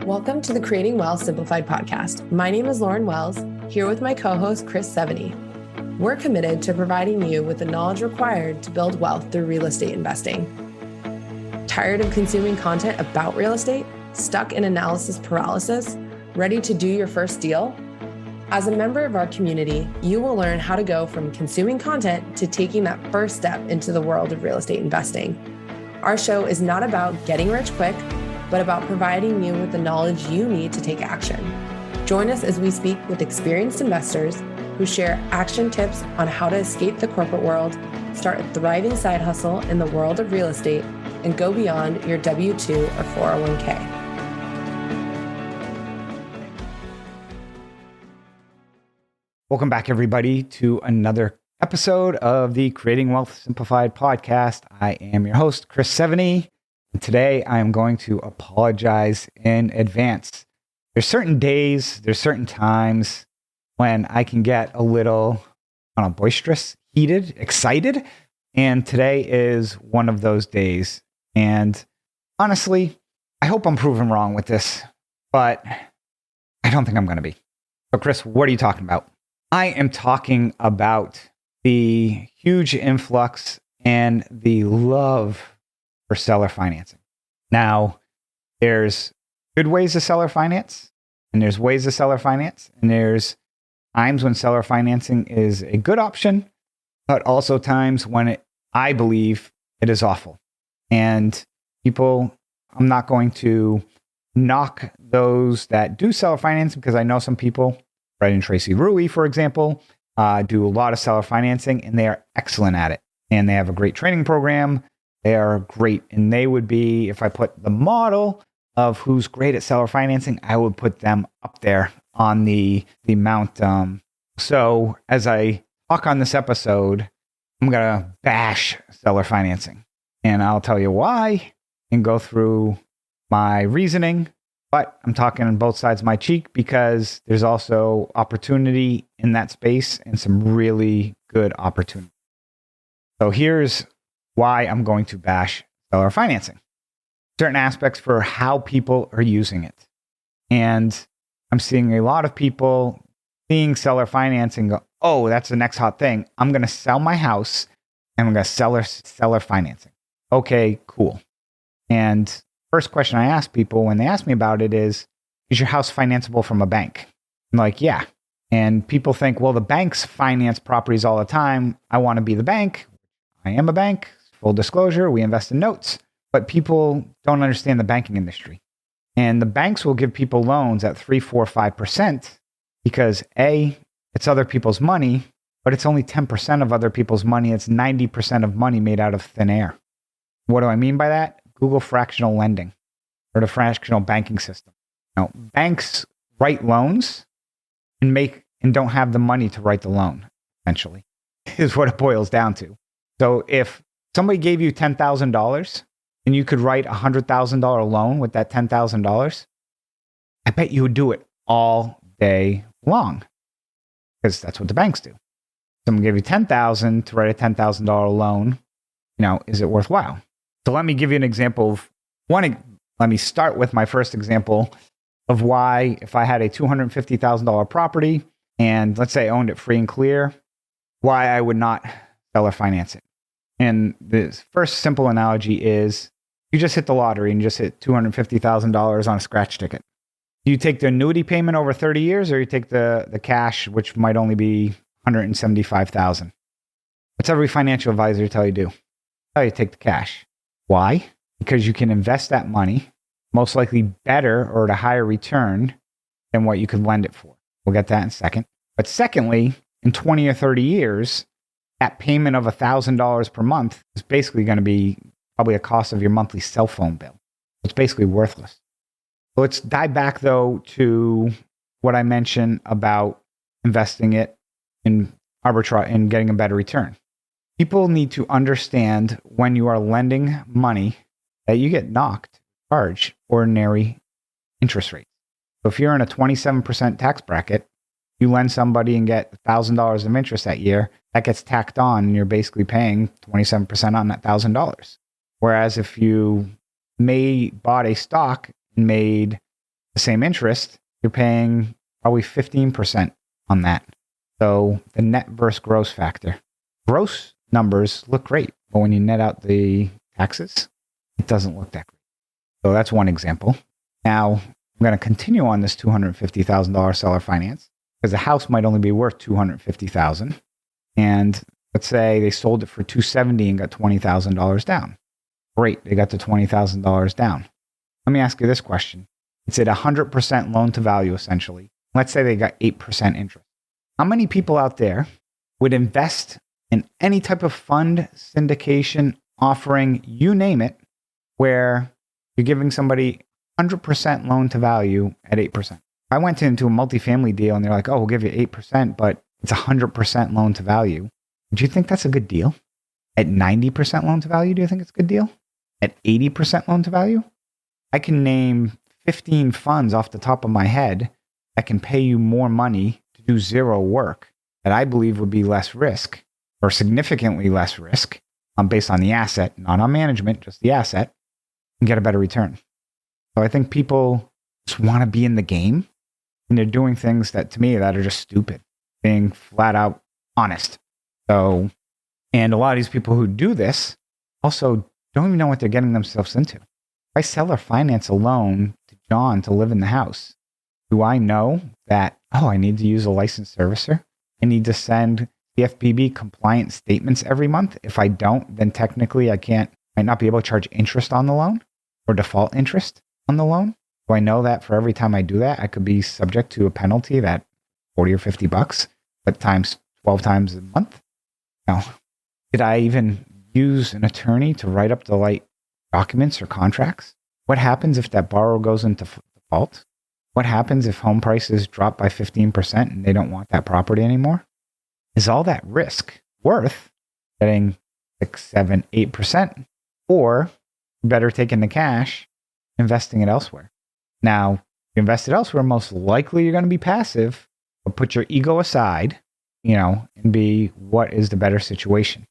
Welcome to the Creating Wealth Simplified podcast. My name is Lauren Wells, here with my co-host, Chris Seveney. We're committed to providing you with the knowledge required to build wealth through real estate investing. Tired of consuming content about real estate? Stuck in analysis paralysis? Ready to do your first deal? As a member of our community, you will learn how to go from consuming content to taking that first step into the world of real estate investing. Our show is not about getting rich quick, but about providing you with the knowledge you need to take action. Join us as we speak with experienced investors who share action tips on how to escape the corporate world, start a thriving side hustle in the world of real estate, and go beyond your W-2 or 401k. Welcome back, everybody, to another episode of the Creating Wealth Simplified podcast. I am your host, Chris Seveney, and today I am going to apologize in advance. There's certain days, there's certain times when I can get a little, boisterous, heated, excited, and today is one of those days. And honestly, I hope I'm proven wrong with this, but I don't think I'm going to be. So, Chris, what are you talking about? I am talking about the huge influx and the love for seller financing. Now, there's good ways to seller finance, and there's ways to seller finance, and there's times when seller financing is a good option, but also times when I believe it is awful. And people, I'm not going to knock those that do seller financing because I know some people, Brett and Tracy Rui, for example, do a lot of seller financing, and they are excellent at it. And they have a great training program. They are great. And they would be, if I put the model of who's great at seller financing, I would put them up there on the mount. So as I talk on this episode, I'm going to bash seller financing. And I'll tell you why and go through my reasoning. But I'm talking on both sides of my cheek because there's also opportunity in that space and some really good opportunity. So here's why I'm going to bash seller financing. Certain aspects for how people are using it. And I'm seeing a lot of people seeing seller financing go, oh, that's the next hot thing. I'm going to sell my house and I'm going to seller financing. Okay, cool. And first question I ask people when they ask me about it is your house financeable from a bank? I'm like, yeah. And people think, well, the banks finance properties all the time. I want to be the bank. I am a bank. Full disclosure, we invest in notes. But people don't understand the banking industry. And the banks will give people loans at 3%, 4%, 5% because A, it's other people's money, but it's only 10% of other people's money. It's 90% of money made out of thin air. What do I mean by that? Google fractional lending or the fractional banking system. Now, banks write loans and don't have the money to write the loan, essentially, is what it boils down to. So if somebody gave you $10,000 and you could write a $100,000 loan with that $10,000, I bet you would do it all day long because that's what the banks do. Someone gave you $10,000 to write a $10,000 loan. Is it worthwhile? So let me give you an example of let me start with my first example of why, if I had a $250,000 property and let's say I owned it free and clear, why I would not seller finance it. And the first simple analogy is you just hit the lottery and you just hit $250,000 on a scratch ticket. Do you take the annuity payment over 30 years or you take the cash, which might only be $175,000? What's every financial advisor tell you to do? Tell you to take the cash. Why? Because you can invest that money most likely better or at a higher return than what you could lend it for. We'll get that in a second. But secondly, in 20 or 30 years, that payment of $1,000 per month is basically going to be probably a cost of your monthly cell phone bill. It's basically worthless. So let's dive back, though, to what I mentioned about investing it in arbitrage and getting a better return. People need to understand when you are lending money that you get charged ordinary interest rates. So if you're in a 27% tax bracket, you lend somebody and get $1,000 of interest that year, that gets tacked on and you're basically paying 27% on that $1,000. Whereas if you bought a stock and made the same interest, you're paying probably 15% on that. So the net versus gross factor. Gross numbers look great, but when you net out the taxes, it doesn't look that great. So that's one example. Now, I'm going to continue on this $250,000 seller finance because the house might only be worth $250,000. And let's say they sold it for $270,000 and got $20,000 down. Great, they got the $20,000 down. Let me ask you this question. It's at 100% loan to value, essentially. Let's say they got 8% interest. How many people out there would invest in any type of fund, syndication, offering, you name it, where you're giving somebody 100% loan to value at 8%? I went into a multifamily deal and they're like, oh, we'll give you 8%, but it's 100% loan to value. Do you think that's a good deal? At 90% loan to value, do you think it's a good deal? At 80% loan to value? I can name 15 funds off the top of my head that can pay you more money to do zero work that I believe would be less risk or significantly less risk based on the asset, not on management, just the asset, and get a better return. So I think people just want to be in the game and they're doing things that to me that are just stupid, being flat out honest. So, and a lot of these people who do this also don't even know what they're getting themselves into. If I seller finance a loan to John to live in the house, do I know that, oh, I need to use a licensed servicer? I need to send CFPB compliant statements every month. If I don't, then technically might not be able to charge interest on the loan or default interest on the loan. Do I know that for every time I do that, I could be subject to a penalty that $40 or $50, but times 12 times a month? No. Did I even use an attorney to write up the right documents or contracts? What happens if that borrower goes into default? What happens if home prices drop by 15% and they don't want that property anymore? Is all that risk worth getting 6, 7, 8%? Or better taking the cash, investing it elsewhere? Now, if you invest it elsewhere, most likely you're going to be passive, but put your ego aside, and be what is the better situation.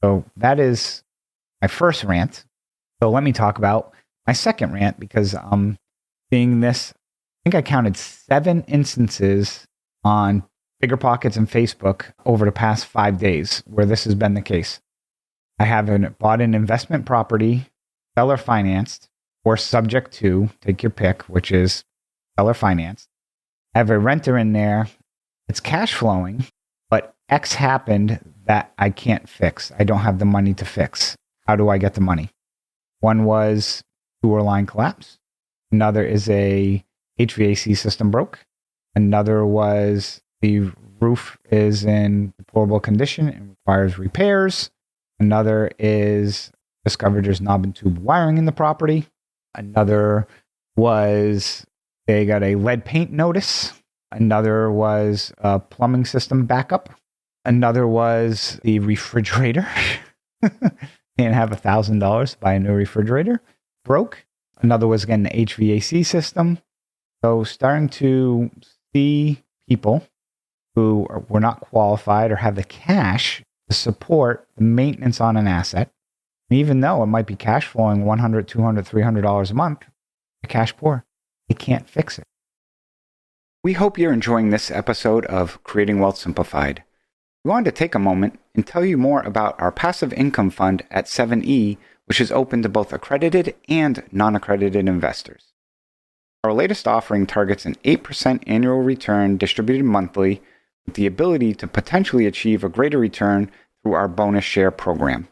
So that is my first rant. So let me talk about my second rant because I'm seeing this. I think I counted 7 instances on BiggerPockets and Facebook over the past 5 days where this has been the case. I haven't bought an investment property, seller financed, or subject to, take your pick, which is seller financed. I have a renter in there. It's cash flowing, but X happened that I can't fix. I don't have the money to fix. How do I get the money? One was sewer line collapse. Another is a HVAC system broke. Another was the roof is in deplorable condition and requires repairs. Another is discovered there's knob and tube wiring in the property. Another was they got a lead paint notice. Another was a plumbing system backup. Another was the refrigerator. Didn't have $1,000 to buy a new refrigerator. Broke. Another was, again, the HVAC system. So starting to see people who were not qualified or have the cash to support the maintenance on an asset. And even though it might be cash flowing $100, $200, $300 a month, they're cash poor. They can't fix it. We hope you're enjoying this episode of Creating Wealth Simplified. We wanted to take a moment and tell you more about our passive income fund at Seveney, which is open to both accredited and non-accredited investors. Our latest offering targets an 8% annual return distributed monthly with the ability to potentially achieve a greater return through our bonus share program.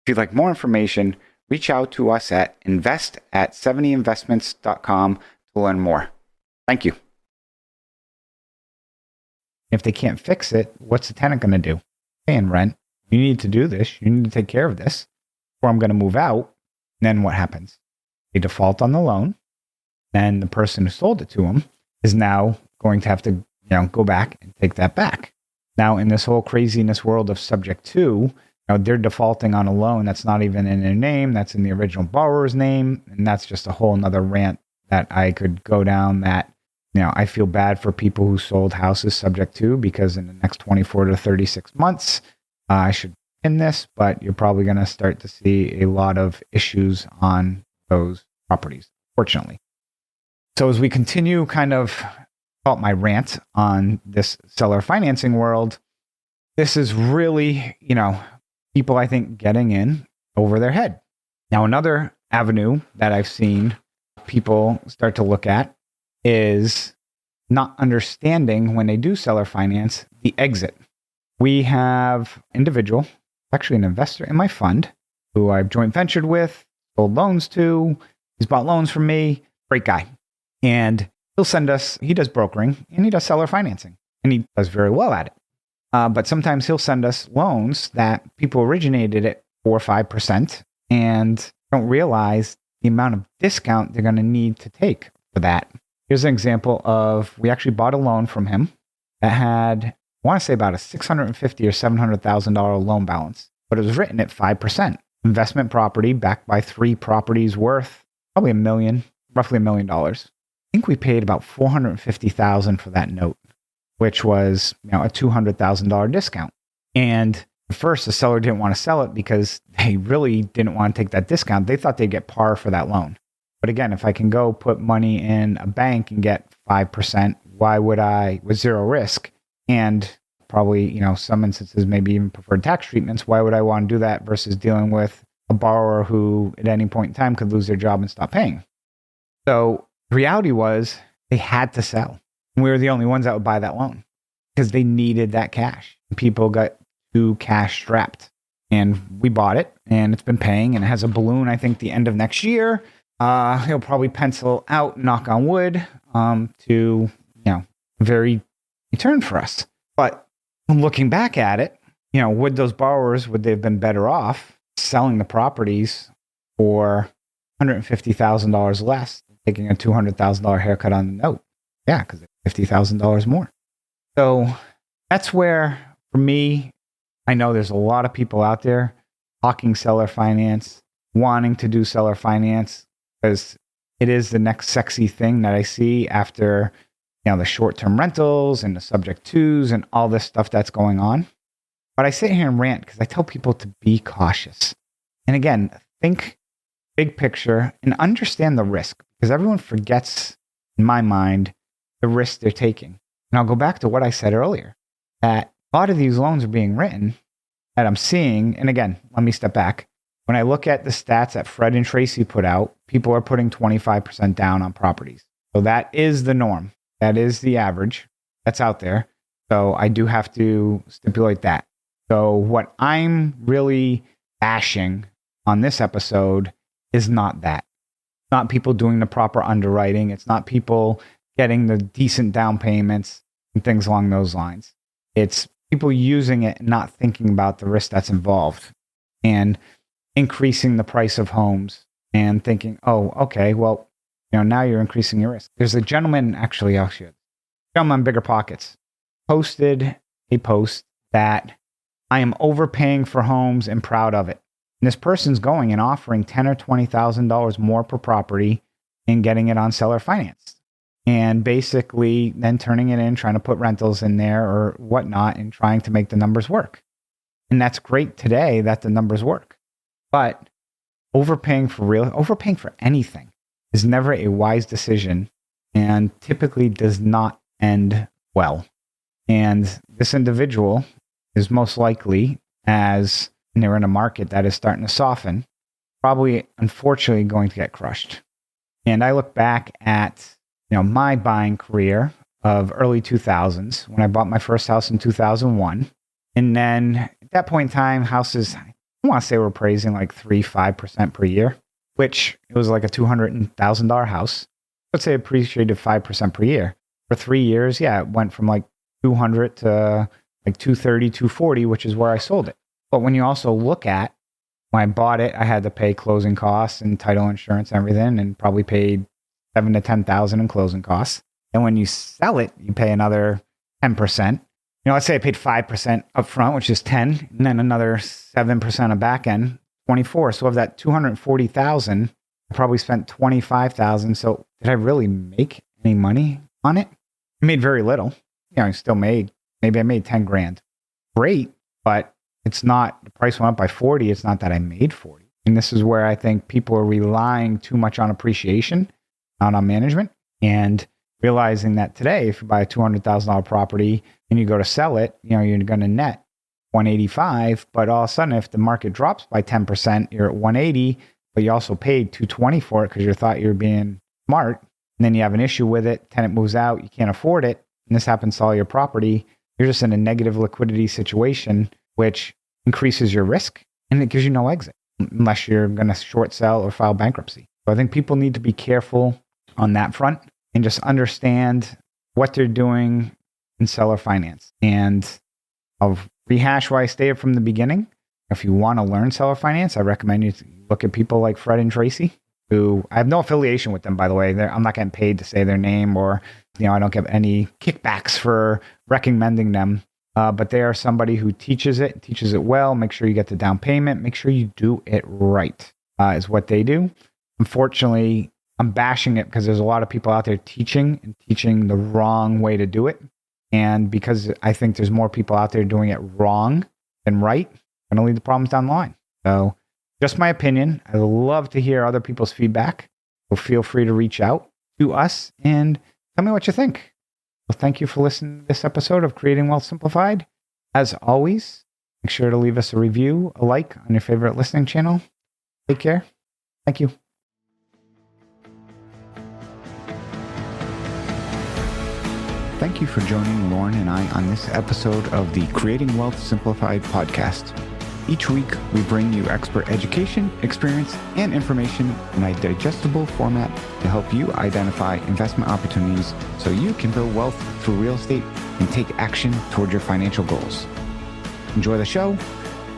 If you'd like more information, reach out to us at invest@seveneyinvestments.com to learn more. Thank you. If they can't fix it, what's the tenant going to do? Paying rent. You need to do this. You need to take care of this, or I'm going to move out. And then what happens? They default on the loan. Then the person who sold it to them is now going to have to, go back and take that back. Now, in this whole craziness world of subject to, they're defaulting on a loan that's not even in their name. That's in the original borrower's name. And that's just a whole nother rant that I could go down that, I feel bad for people who sold houses subject to, because in the next 24 to 36 months, I should pin this, but you're probably going to start to see a lot of issues on those properties, fortunately. So as we continue kind of about my rant on this seller financing world, this is really, people I think getting in over their head. Now, another avenue that I've seen people start to look at is not understanding when they do seller finance, the exit. We have an individual, actually an investor in my fund, who I've joint ventured with, sold loans to. He's bought loans from me. Great guy. And he'll send us, he does brokering and he does seller financing. And he does very well at it. But sometimes he'll send us loans that people originated at 4 or 5% and don't realize the amount of discount they're going to need to take for that. Here's an example of, we actually bought a loan from him that had, I want to say about a $650,000 or $700,000 loan balance, but it was written at 5%. Investment property backed by 3 properties worth probably roughly $1 million. I think we paid about $450,000 for that note, which was a $200,000 discount. And at first, the seller didn't want to sell it because they really didn't want to take that discount. They thought they'd get par for that loan. But again, if I can go put money in a bank and get 5%, why would I, with zero risk, and probably, some instances, maybe even preferred tax treatments, why would I want to do that versus dealing with a borrower who at any point in time could lose their job and stop paying? So the reality was they had to sell. And we were the only ones that would buy that loan because they needed that cash. People got too cash strapped. And we bought it, and it's been paying, and it has a balloon, I think, the end of next year. He'll probably pencil out, knock on wood, to, very return for us. But looking back at it, would those borrowers, would they have been better off selling the properties for $150,000 less, taking a $200,000 haircut on the note? Yeah, because it's $50,000 more. So that's where, for me, I know there's a lot of people out there talking seller finance, wanting to do seller finance, because it is the next sexy thing that I see after, the short-term rentals and the subject twos and all this stuff that's going on. But I sit here and rant because I tell people to be cautious. And again, think big picture and understand the risk, because everyone forgets, in my mind, the risk they're taking. And I'll go back to what I said earlier, that a lot of these loans are being written that I'm seeing. And again, let me step back. When I look at the stats that Fred and Tracy put out, people are putting 25% down on properties. So that is the norm. That is the average that's out there. So I do have to stipulate that. So what I'm really bashing on this episode is not that. It's not people doing the proper underwriting. It's not people getting the decent down payments and things along those lines. It's people using it and not thinking about the risk that's involved and increasing the price of homes and thinking, oh, okay, well, now you're increasing your risk. There's a gentleman, actually, gentleman Bigger Pockets, posted a post that I am overpaying for homes and proud of it. And this person's going and offering $10,000 or $20,000 more per property and getting it on seller finance. And basically then turning it in, trying to put rentals in there or whatnot and trying to make the numbers work. And that's great today that the numbers work. But overpaying for anything is never a wise decision and typically does not end well. And this individual is most likely, as they're in a market that is starting to soften, probably unfortunately going to get crushed. And I look back at my buying career of early 2000s when I bought my first house in 2001. And then at that point in time, houses, I want to say were appraising like 3-5% per year, which it was like a $200,000 house. Let's say appreciated 5% per year. For 3 years, it went from like 200 to like 230, 240, which is where I sold it. But when you also look at when I bought it, I had to pay closing costs and title insurance and everything, and probably paid $7,000 to $10,000 in closing costs. And when you sell it, you pay another 10%. Let's say I paid 5% up front, which is 10, and then another 7% on back end, 24. So of that 240,000, I probably spent 25,000. So did I really make any money on it? I made very little. I still maybe I made 10 grand. Great, but it's not, the price went up by 40. It's not that I made 40. And this is where I think people are relying too much on appreciation, not on management. And realizing that today, if you buy a $200,000 property and you go to sell it, you're going to net 185, but all of a sudden, if the market drops by 10%, you're at 180, but you also paid 220 for it because you thought you were being smart. And then you have an issue with it, tenant moves out, you can't afford it, and this happens to all your property. You're just in a negative liquidity situation, which increases your risk and it gives you no exit unless you're going to short sell or file bankruptcy. So I think people need to be careful on that front and just understand what they're doing in seller finance. And I'll rehash why I stated from the beginning. If you want to learn seller finance, I recommend you to look at people like Fred and Tracy, who I have no affiliation with them, by the way. I'm not getting paid to say their name, or I don't get any kickbacks for recommending them. But they are somebody who teaches it well. Make sure you get the down payment. Make sure you do it right, is what they do. Unfortunately, I'm bashing it because there's a lot of people out there teaching the wrong way to do it. And because I think there's more people out there doing it wrong than right, going to lead to problems down the line. So just my opinion. I love to hear other people's feedback. So feel free to reach out to us and tell me what you think. Well, thank you for listening to this episode of Creating Wealth Simplified. As always, make sure to leave us a review, a like on your favorite listening channel. Take care. Thank you. Thank you for joining Lauren and I on this episode of the Creating Wealth Simplified podcast. Each week, we bring you expert education, experience, and information in a digestible format to help you identify investment opportunities so you can build wealth through real estate and take action toward your financial goals. Enjoy the show,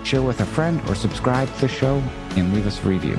share with a friend, or subscribe to the show and leave us a review.